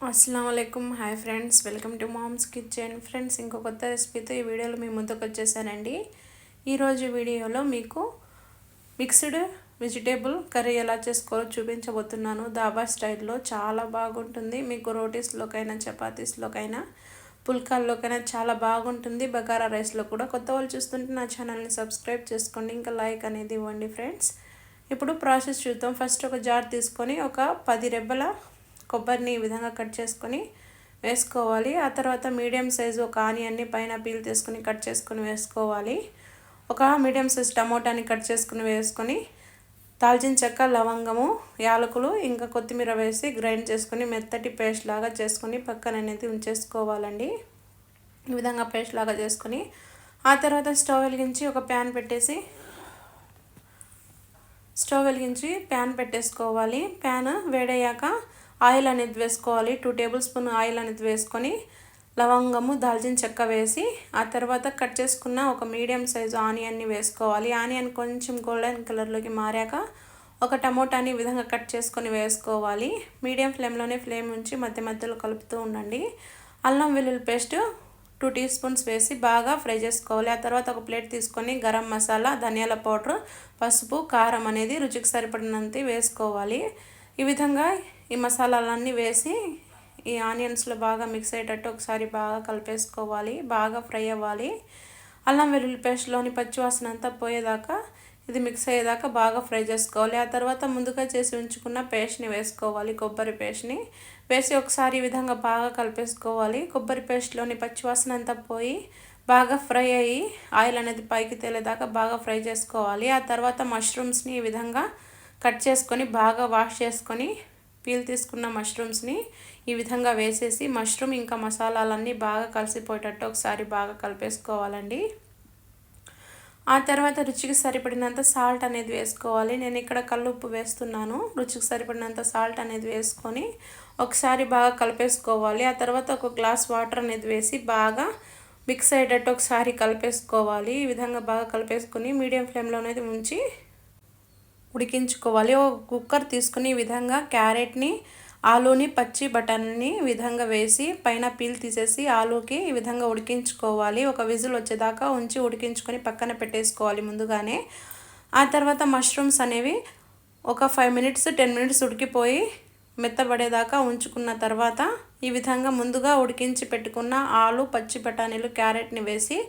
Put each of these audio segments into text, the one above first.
अस्सलाम वालेकुम hi friends welcome to mom's kitchen friends ఇంకో కొత్త రెసిపీతో ఈ వీడియోలో మీ ముందుకు వచ్చేసానండి. ఈరోజు వీడియోలో మీకు మిక్స్డ్ వెజిటేబుల్ కర్రీ ఎలా చేసుకోవాలో చూపించబోతున్నాను. దాబా స్టైల్లో చాలా బాగుంటుంది. మీకు రోటీస్లోకైనా చపాతీస్లోకైనా పుల్కాల్లోకైనా చాలా బాగుంటుంది. బగారా రైస్లో కూడా. కొత్త వాళ్ళు చూస్తుంటే నా ఛానల్ని సబ్స్క్రైబ్ చేసుకోండి, ఇంకా లైక్ అనేది ఇవ్వండి ఫ్రెండ్స్. ఇప్పుడు ప్రాసెస్ చూద్దాం. ఫస్ట్ ఒక జార్ తీసుకొని ఒక 10 రెబ్బల కొబ్బరిని ఈ విధంగా కట్ చేసుకొని వేసుకోవాలి. ఆ తర్వాత మీడియం సైజు ఒక ఆనియన్ని పైన పీల్ తీసుకొని కట్ చేసుకొని వేసుకోవాలి. ఒక మీడియం సైజ్ టమోటాని కట్ చేసుకుని వేసుకొని దాల్చిన చెక్క, లవంగము, యాలకులు ఇంకా కొత్తిమీర వేసి గ్రైండ్ చేసుకొని మెత్తటి పేస్ట్ లాగా చేసుకొని పక్కన అనేది ఉంచేసుకోవాలండి. ఈ విధంగా పేస్ట్ లాగా చేసుకొని ఆ తర్వాత స్టవ్ వెలిగించి ప్యాన్ పెట్టేసుకోవాలి. ప్యాన్ వేడయ్యాక ఆయిల్ అనేది వేసుకోవాలి. 2 టేబుల్ స్పూన్ ఆయిల్ అనేది వేసుకొని లవంగము, దాల్చిన చెక్క వేసి ఆ తర్వాత కట్ చేసుకున్న ఒక మీడియం సైజు ఆనియన్ని వేసుకోవాలి. ఆనియన్ కొంచెం గోల్డెన్ కలర్లోకి మారాక ఒక టమోటాని ఈ విధంగా కట్ చేసుకొని వేసుకోవాలి. మీడియం ఫ్లేమ్లోనే ఫ్లేమ్ ఉంచి మధ్య మధ్యలో కలుపుతూ ఉండండి. అల్లం వెల్లుల్లి పేస్ట్ 2 టీ స్పూన్స్ వేసి బాగా ఫ్రై చేసుకోవాలి. ఆ తర్వాత ఒక ప్లేట్ తీసుకొని గరం మసాలా, ధనియాల పౌడర్, పసుపు, కారం అనేది రుచికి సరిపడినంత వేసుకోవాలి. ఈ విధంగా ఈ మసాలాలన్నీ వేసి ఈ ఆనియన్స్లో బాగా మిక్స్ అయ్యేటట్టు ఒకసారి బాగా కలిపేసుకోవాలి. బాగా ఫ్రై అవ్వాలి. అల్లం వెల్లుల్లి పేస్ట్లోని పచ్చివాసన అంతా పోయేదాకా ఇది మిక్స్ అయ్యేదాకా బాగా ఫ్రై చేసుకోవాలి. ఆ తర్వాత ముందుగా చేసి ఉంచుకున్న పేస్ట్ని వేసుకోవాలి. కొబ్బరి పేస్ట్ని వేసి ఒకసారి ఈ విధంగా బాగా కలిపేసుకోవాలి. కొబ్బరి పేస్ట్లోని పచ్చివాసన అంతా పోయి బాగా ఫ్రై అయ్యి ఆయిల్ అనేది పైకి తేలేదాకా బాగా ఫ్రై చేసుకోవాలి. ఆ తర్వాత మష్రూమ్స్ని ఈ విధంగా కట్ చేసుకొని బాగా వాష్ చేసుకొని పీల్ తీసుకున్న మష్రూమ్స్ని ఈ విధంగా వేసేసి మష్రూమ్ ఇంకా మసాలాలన్నీ బాగా కలిసిపోయేటట్టు ఒకసారి బాగా కలిపేసుకోవాలండి. ఆ తర్వాత రుచికి సరిపడినంత సాల్ట్ అనేది వేసుకోవాలి. నేను ఇక్కడ కల్లుప్పు వేస్తున్నాను. రుచికి సరిపడినంత సాల్ట్ అనేది వేసుకొని ఒకసారి బాగా కలిపేసుకోవాలి. ఆ తర్వాత ఒక గ్లాస్ వాటర్ అనేది వేసి బాగా మిక్స్ అయ్యేటట్టు ఒకసారి కలిపేసుకోవాలి. ఈ విధంగా బాగా కలిపేసుకొని మీడియం ఫ్లేమ్లో అనేది ఉంచి ఉడికించుకోవాలి. ఒక కుక్కర్ తీసుకుని ఈ విధంగా క్యారెట్ని, ఆలూని, పచ్చి బఠానీని ఈ విధంగా వేసి పైన పీల్ తీసేసి ఆలూకి ఈ విధంగా ఉడికించుకోవాలి. ఒక విజిల్ వచ్చేదాకా ఉంచి ఉడికించుకొని పక్కన పెట్టేసుకోవాలి ముందుగానే. ఆ తర్వాత మష్రూమ్స్ అనేవి ఒక 5 మినిట్స్ 10 మినిట్స్ ఉడికిపోయి మెత్తబడేదాకా ఉంచుకున్న తర్వాత ఈ విధంగా ముందుగా ఉడికించి పెట్టుకున్న ఆలు, పచ్చి బఠానీలు, క్యారెట్ని వేసి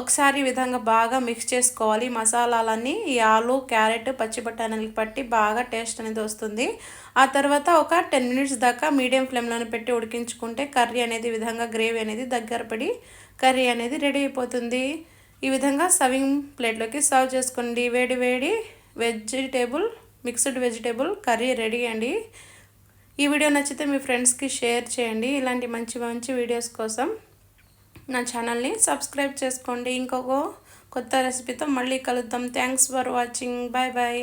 ఒకసారి ఈ విధంగా బాగా మిక్స్ చేసుకోవాలి. మసాలాలన్నీ ఈ ఆలు, క్యారెట్, పచ్చి బఠానీలకు పట్టి బాగా టేస్ట్ అనేది వస్తుంది. ఆ తర్వాత ఒక 10 మినిట్స్ దాకా మీడియం ఫ్లేమ్లోనే పెట్టి ఉడికించుకుంటే కర్రీ అనేది ఈ విధంగా గ్రేవీ అనేది దగ్గర పడి కర్రీ అనేది రెడీ అయిపోతుంది. ఈ విధంగా సర్వింగ్ ప్లేట్లోకి సర్వ్ చేసుకోండి. వేడి వేడి మిక్స్డ్ వెజిటేబుల్ కర్రీ రెడీ అండి. ఈ వీడియో నచ్చితే మీ ఫ్రెండ్స్కి షేర్ చేయండి. ఇలాంటి మంచి మంచి వీడియోస్ కోసం నా ఛానల్ని సబ్స్క్రైబ్ చేసుకోండి. ఇంకొక కొత్త రెసిపీతో మళ్ళీ కలుద్దాం. Thanks for watching. Bye bye.